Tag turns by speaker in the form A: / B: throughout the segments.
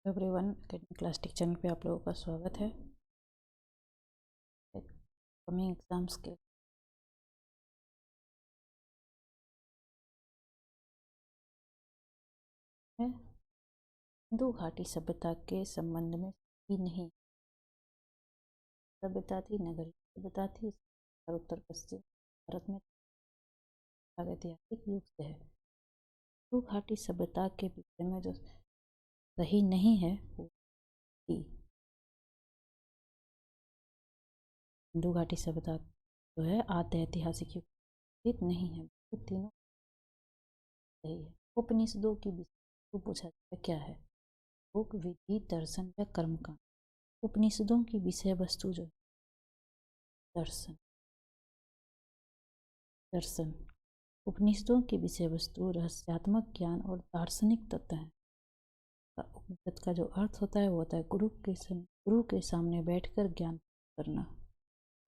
A: Everyone, academic clastic channel पे आप लोगों का स्वागत है। कमिंग एग्जाम्स के सिंधु घाटी सभ्यता के संबंध में ही नहीं, सभ्यता थी, नगरीय सभ्यता थी और उत्तर पश्चिम भारत में ऐतिहासिक युग से है। सिंधु घाटी सभ्यता के विषय में जो सही नहीं है वो सिंधु घाटी सभ्यता जो है आद्य ऐतिहासिक युग नहीं है, तो तीनों सही है। उपनिषदों की विषय को पूछा जाए क्या है? योग, विधि, दर्शन या कर्मकांड। उपनिषदों की विषय वस्तु जो दर्शन दर्शन उपनिषदों की विषय वस्तु रहस्यात्मक ज्ञान और दार्शनिक तत्व है। उपनिषद का जो अर्थ होता है वो होता है गुरु के सामने बैठकर ज्ञान करना।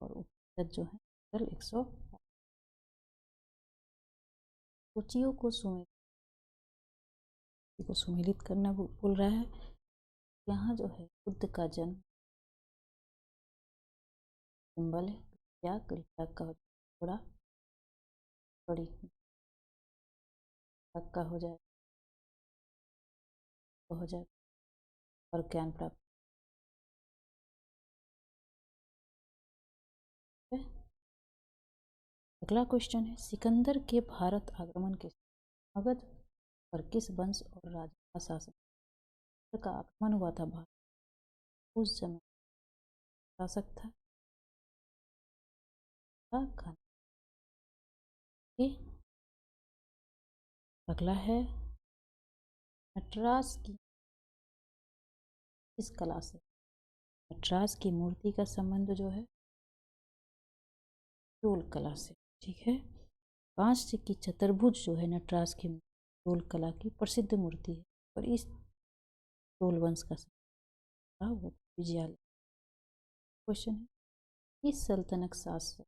A: और उपनिषद जो है 100 सूचियों को सुमेलित करना बोल रहा है। यहाँ जो है बुद्ध का जन्म सिंबल है, क्या का थोड़ा बड़ी का हो जाए और ज्ञान प्राप्त। अगला क्वेश्चन है, सिकंदर के भारत आगमन के मगध पर किस वंश और राजा का शासन का आगमन हुआ था? भारत उस समय शासक था खान। अगला है, नटराज की किस कला से? नटराज की मूर्ति का संबंध जो है चोल कला से। ठीक है, कांस्य की चतुर्भुज जो है नटराज की चोल कला की प्रसिद्ध मूर्ति है और इस चोल वंश का वो विजयालय। क्वेश्चन है, इस सल्तनत शासक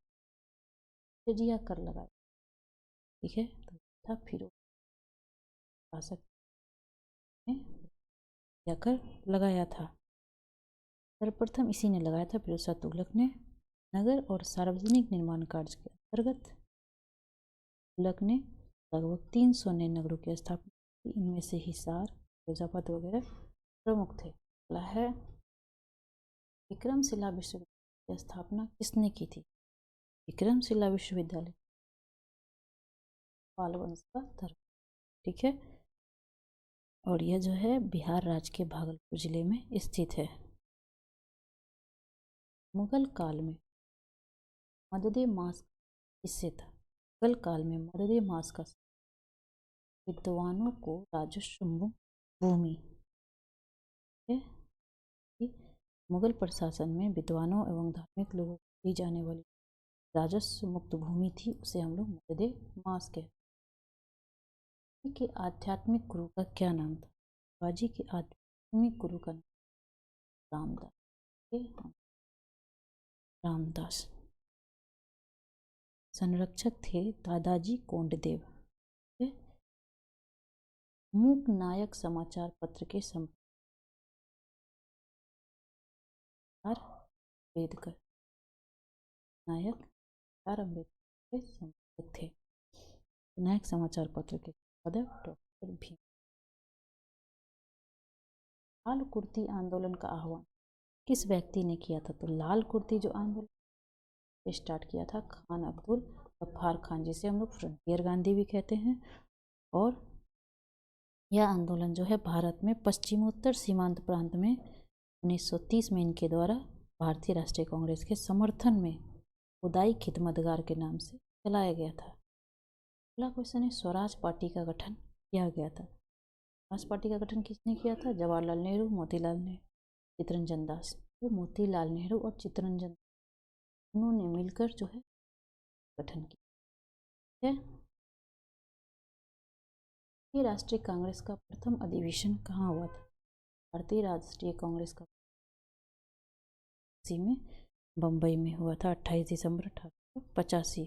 A: जजिया कर लगाया? ठीक है, तो था फिरोज शासक ने जजिया कर लगाया था। सर्वप्रथम इसी ने लगाया था, फिरोज शाह तुगलक ने। नगर और सार्वजनिक निर्माण कार्य के अंतर्गत तुगलक ने लगभग 300 नए नगरों की स्थापना की। इनमें से हिसार, फिरोजाबाद वगैरह प्रमुख थे। अगला है, विक्रमशिला विश्वविद्यालय की स्थापना किसने की थी? विक्रमशिला विश्वविद्यालय पाल वंश का धर्म। ठीक है, और यह जो है बिहार राज्य के भागलपुर जिले में स्थित है। मुगल काल में मददे मास किससे था? मुगल काल में मददे मास का विद्वानों को राजस्व भूमि है। मुगल प्रशासन में विद्वानों एवं धार्मिक लोगों को दी जाने वाली राजस्व मुक्त भूमि थी, उसे हम लोग मददे मास कहते। के आध्यात्मिक गुरु का क्या नाम था? बाजी के आध्यात्मिक गुरु का नाम रामदास। संरक्षक थे दादाजी कोंडदेव। मूक नायक समाचार पत्र के अम्बेडकर नायक अम्बेडकर के संपादक थे। नायक समाचार पत्र के संपादक डॉक्टर भीम। लाल कुर्ती आंदोलन का आह्वान किस व्यक्ति ने किया था? तो लाल कुर्ती जो आंदोलन स्टार्ट किया था खान अब्दुल गफ्फार खान, जिसे हम लोग फ्रंटियर गांधी भी कहते हैं। और यह आंदोलन जो है भारत में पश्चिमोत्तर सीमांत प्रांत में 1930 में इनके द्वारा भारतीय राष्ट्रीय कांग्रेस के समर्थन में खुदाई खिदमतगार के नाम से चलाया गया था। अगला क्वेश्चन है, स्वराज पार्टी का गठन किया गया था? स्वराज पार्टी का गठन किसने किया था? जवाहरलाल नेहरू, मोतीलाल नेहरू, चित्तरंजन दास। तो मोतीलाल नेहरू और चित्तरंजन उन्होंने मिलकर जो है गठन किया। भारतीय राष्ट्रीय कांग्रेस का प्रथम अधिवेशन कहाँ हुआ था? भारतीय राष्ट्रीय कांग्रेस का में बम्बई में हुआ था 28 दिसंबर 1885।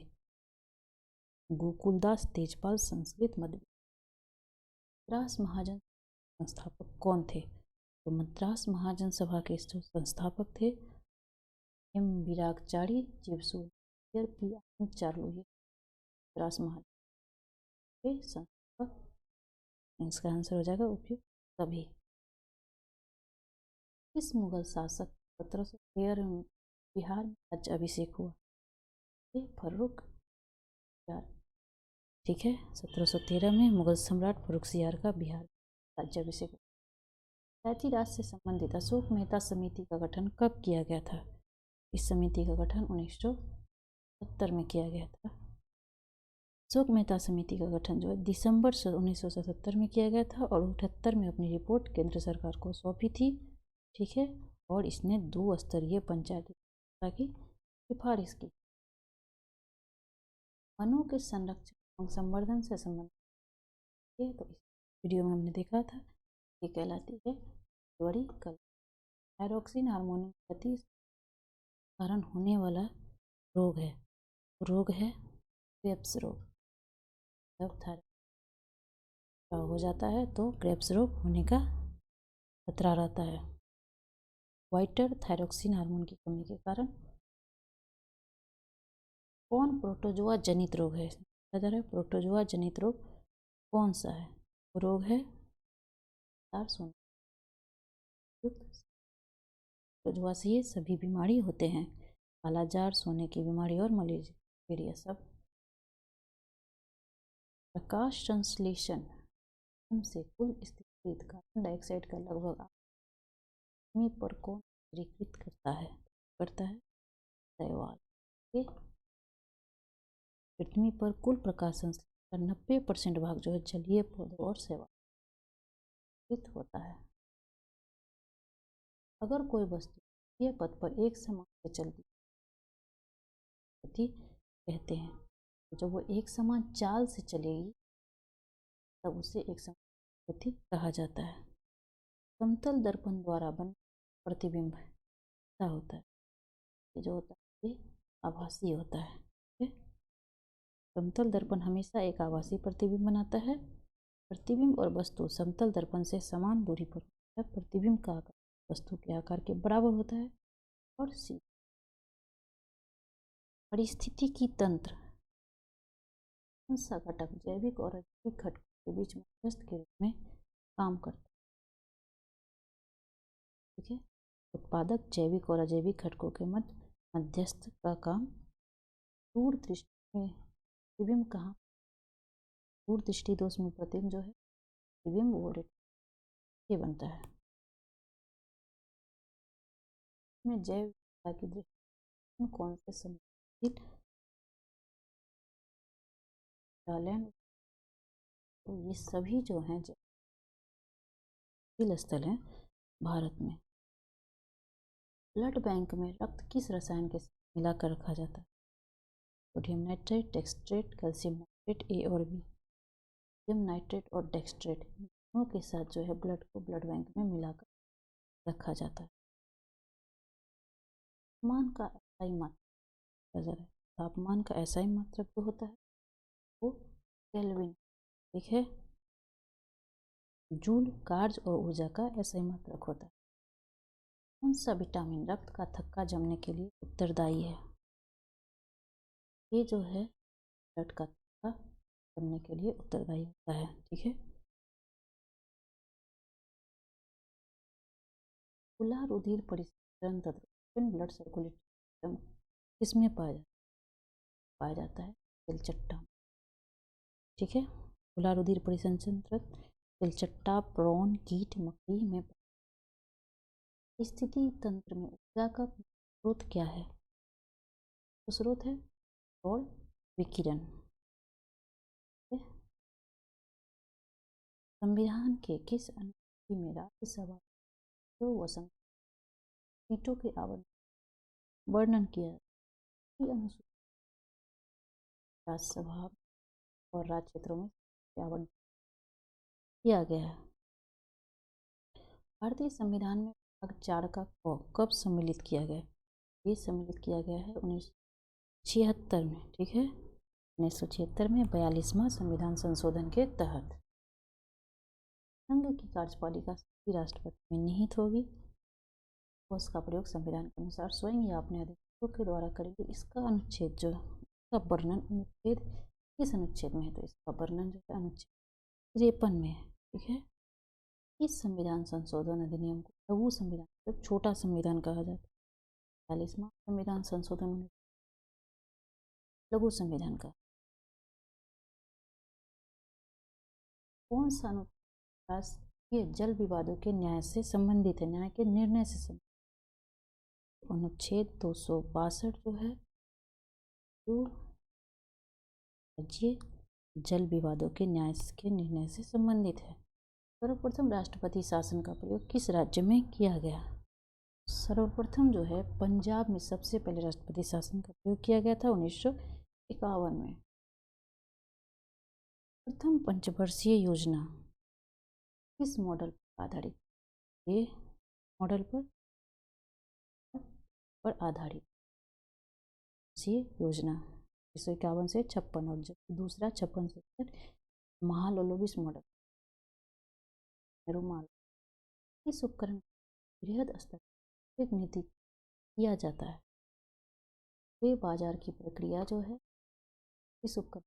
A: गोकुलदास तेजपाल संस्कृत मध्य। मद्रास महाजन संस्थापक कौन थे? तो मद्रास महाजन सभा के जो संस्थापक थे एम विरागचारी, जीवसूर्य पी आनंद चार्लू, ये मद्रास महाजन के संस्थापक। इसका आंसर हो जाएगा उपयुक्त सभी। किस मुगल शासक 1713 में बिहार में राज्य अभिषेक हुआ? ये फर्रुख। ठीक है, 1713 में मुगल सम्राट फर्रुखसियार का बिहार राज्याभिषेक। पंचायती राज से संबंधित अशोक मेहता समिति का गठन कब किया गया था? इस समिति का गठन 1970 में किया गया था। अशोक मेहता समिति का गठन जो है दिसंबर 1977 में किया गया था और 78 में अपनी रिपोर्ट केंद्र सरकार को सौंपी थी। ठीक है, और इसने 2 स्तरीय पंचायती व्यवस्था की सिफारिश की। वनों के संरक्षण और संवर्धन से संबंधित है, तो इस वीडियो में हमने देखा था, ये कहलाती है बड़ी कल। थायरॉक्सिन हार्मोन गति कारण होने वाला रोग है, रोग है क्रेब्स रोग। जब थायरॉक्सिन हो जाता है तो क्रेब्स रोग होने का खतरा रहता है। वाइटर थायरॉक्सिन हार्मोन की कमी के कारण कौन प्रोटोजोआ जनित रोग है? प्रोटोजोआ जनित रोग कौन सा है? रोग है प्रोटोजोआ से ये सभी बीमारी होते हैं, कालाजार, सोने की बीमारी और मलेरिया सब। प्रकाश संश्लेषण से कुल स्थिरीकृत कार्बन डाइऑक्साइड का लगभग पृथ्वी पर कौन स्थिरीकृत करता है? शैवाल। पृथ्वी पर कुल प्रकाश संश्लेषण का 90% भाग जो है जलीय पौधों और शैवाल होता है। अगर कोई वस्तु ये पथ पर एक समान से चलती कहते हैं, तो जब वो एक समान चाल से चलेगी तब उसे एक समान गति कहा जाता है। समतल दर्पण द्वारा बन प्रतिबिंब ऐसा होता है, ये जो होता है ये आभासी होता है। समतल दर्पण हमेशा एक आभासी प्रतिबिंब बनाता है। प्रतिबिंब और वस्तु समतल दर्पण से समान दूरी पर होता है। प्रतिबिंब का आकार वस्तु के आकार के बराबर होता है और सी पारिस्थितिकी तंत्र कौन सा घटक जैविक और अजैविक घटकों के बीच मध्यस्थ के रूप में काम करता है? ठीक है, उत्पादक जैविक और अजैविक घटकों के मध्यस्थ का काम। दूर दृष्टि में प्रतिबिंब कहाँ? दूर दृष्टि दोष में प्रतिबिंब जो है प्रतिबिंब वो ये बनता है। में जैव विविधता की दृष्टि कौन से संबंधित तो ये सभी जो हैं जैव स्थल हैं भारत में। ब्लड बैंक में रक्त किस रसायन के साथ मिलाकर रखा जाता है? सोडियम नाइट्रेट, डेक्सट्रेट, कैल्शियम नाइट्रेट, ए और बी। सोडियम नाइट्रेट और डेक्सट्रेट दोनों के साथ जो है ब्लड को ब्लड बैंक में मिलाकर रखा जाता है। तापमान का एसआई मात्रक, तापमान का एसआई मात्रक जो होता है वो केल्विन। ठीक है, जूल कार्य और ऊर्जा का एसआई मात्रक होता है। कौन सा विटामिन रक्त का थक्का जमने के लिए उत्तरदायी है? ये जो है ब्लड का थक्का जमने के लिए उत्तरदायी होता है। ठीक है, खुला रुधिर परिसंचरण तंत्र ब्लड सर्कुलेटरी सिस्टम किसमें पाया जाता है? तिलचट्टा। ठीक है, खुला रुधिर परिसंचरण तंत्र तिलचट्टा, प्रौन, कीट, मकड़ी में। स्थिति तंत्र में ऊर्जा का स्रोत क्या है? तो स्रोत है और विकिरण। संविधान के किस अनुच्छेद में राज्यसभा वसंत सीटों के आवंटन वर्णन किया? अनुसूचित राज्यसभा और राज्य क्षेत्रों में आवंटन किया गया है। भारतीय संविधान में भाग 4 का कब सम्मिलित किया गया? ये सम्मिलित किया गया है 1976 में। ठीक है, 1976 में 42वां संविधान संशोधन के तहत। संघ की कार्यपालिका सभी राष्ट्रपति में निहित होगी। उसका प्रयोग संविधान के अनुसार स्वयं या अपने अधिकारियों के द्वारा करेंगे। इसका अनुच्छेद जो इसका वर्णन अनुच्छेद किस अनुच्छेद में है, तो इसका वर्णन जो है अनुच्छेद 53 में है। ठीक है, इस संविधान संशोधन अधिनियम को लघु संविधान मतलब छोटा संविधान कहा जाता है। 40वां संविधान संशोधन लघु संविधान का कौन सा अनुच्छेद ये जल विवादों के न्याय से संबंधित है, न्याय के निर्णय से संबंधित। अनुच्छेद 262 जो है जो राज्य जल विवादों के न्याय के निर्णय से संबंधित है। सर्वप्रथम राष्ट्रपति शासन का प्रयोग किस राज्य में किया गया? सर्वप्रथम जो है पंजाब में सबसे पहले राष्ट्रपति शासन का प्रयोग किया गया था 1951 में। प्रथम पंचवर्षीय योजना किस मॉडल पर आधारित? ये मॉडल पर आधारित योजना 1951 से 56 और जबकि दूसरा 56 से महालनोबिस मॉडल इस उपकरण बृहद स्तर पर नीति किया जाता है। वे बाजार की प्रक्रिया जो है इस उपकरण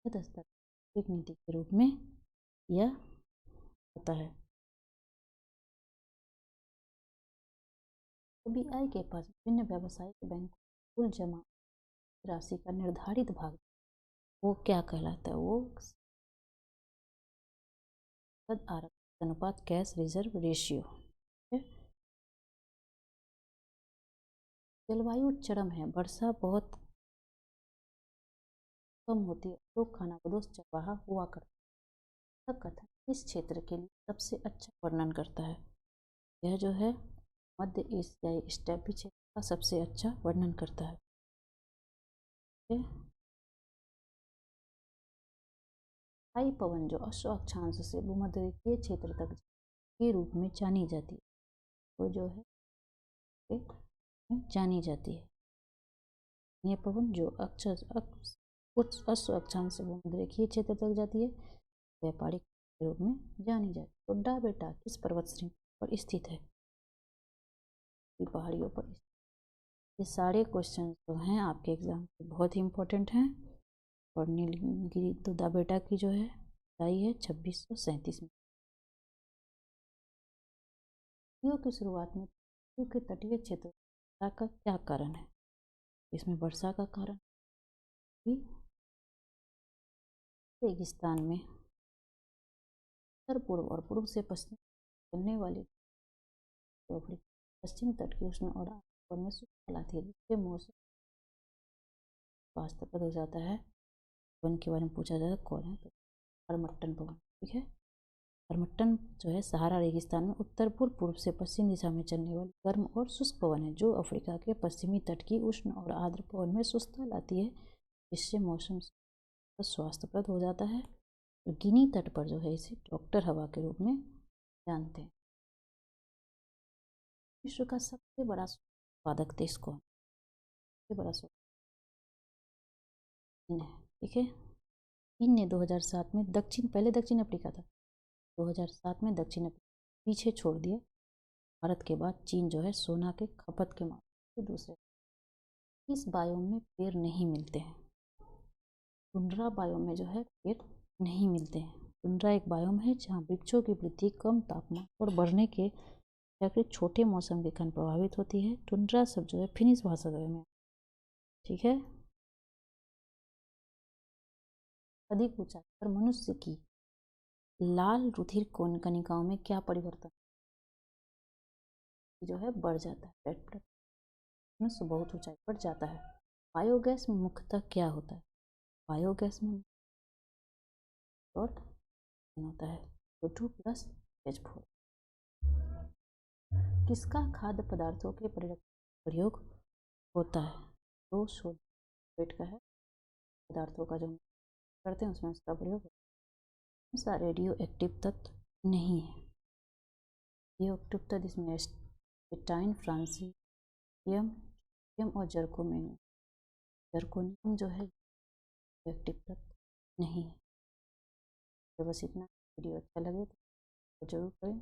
A: बृहद स्तर पर एक नीति के रूप में किया जाता है। RBI के पास विभिन्न व्यावसायिक बैंक कुल जमा राशि का निर्धारित भाग वो क्या कहलाता है? वो आरक्षित अनुपात कैश रिजर्व रेशियो। जलवायु चरम है, वर्षा बहुत कम होती है, लोग खानाबदोश चरवाहा हुआ करता है। कथन इस क्षेत्र के लिए सबसे अच्छा वर्णन करता है। यह जो है मध्य एशियाई स्टेपी क्षेत्र का सबसे अच्छा वर्णन करता है। स्थायी पवन जो अश्व अक्षांश से भूमध्यरेखीय क्षेत्र तक के रूप में जानी जाती है, वो जो है जानी जाती है। यह पवन जो अश्व अक्षांश से भूमध्यरेखीय क्षेत्र तक जाती है व्यापारिक रूप में जानी जाती है। टोड्डा बेटा किस पर्वत श्रृंखला पर स्थित है? पहाड़ियों पर। ये सारे क्वेश्चन जो हैं आपके एग्जाम के बहुत ही इम्पोर्टेंट हैं। और नीलगिरी टोड्डा बेटा की जो है ऊंचाई है 2637 मीटर। की शुरुआत में के तटीय क्षेत्र का क्या कारण है? इसमें वर्षा का कारण भी रेगिस्तान में उत्तर पूर्व और पूर्व से पश्चिम चलने वाली पश्चिम तट की उष्ण और में सूखा लाती है, जिससे मौसम वास्तव हो जाता है। पवन के बारे में पूछा जाता है कौन है, तो हरमट्टन पवन। ठीक है, हरमट्टन जो है सहारा रेगिस्तान में उत्तर पूर्व से पश्चिम दिशा में चलने वाली गर्म और शुष्क पवन है, जो अफ्रीका के पश्चिमी तट की उष्ण और आर्द्र पवन में शुष्कता लाती है, जिससे मौसम स्वास्थ्यप्रद हो जाता है। तो गिनी तट पर जो है इसे डॉक्टर हवा के रूप में जानते हैं। विश्व का सबसे बड़ा उत्पादक देश कौन? सबसे बड़ा चीन है। ठीक है, चीन ने 2007 में पहले दक्षिण अफ्रीका था, 2007 में दक्षिण अफ्रीका पीछे छोड़ दिया। भारत के बाद चीन जो है सोना के खपत के मामले में दूसरे। इस बायोम में पेड़ नहीं मिलते हैं। टुंड्रा बायोम में जो है पेड़ नहीं मिलते हैं। टुंड्रा एक बायोम है जहाँ वृक्षों की वृद्धि कम तापमान और बढ़ने के छोटे मौसम के कारण प्रभावित होती है। टुंड्रा शब्द जो है फिनिश भाषा में। ठीक है, अधिक ऊंचाई पर मनुष्य की लाल रुधिर कणिकाओं में क्या परिवर्तन जो है बढ़ जाता है? रेड ब्लड मनुष्य बहुत ऊंचाई पर जाता है। बायोगैस में मुख्यतः क्या होता है? बायोगैस में और होता है CO2 प्लस H4। किसका खाद्य पदार्थों के प्रयोग होता है? तो सोडियम का है पदार्थों का जो करते हैं उसमें उसका प्रयोग होता है। रेडियो एक्टिव तत्व नहीं है। रेडियो एक्टिव तत्व इसमें एस्टाइन, फ्रांसियम और जर्कोनियम जो है एक्टिव तत्व नहीं है। तो बस इतना। वीडियो अच्छा लगे तो जरूर करें।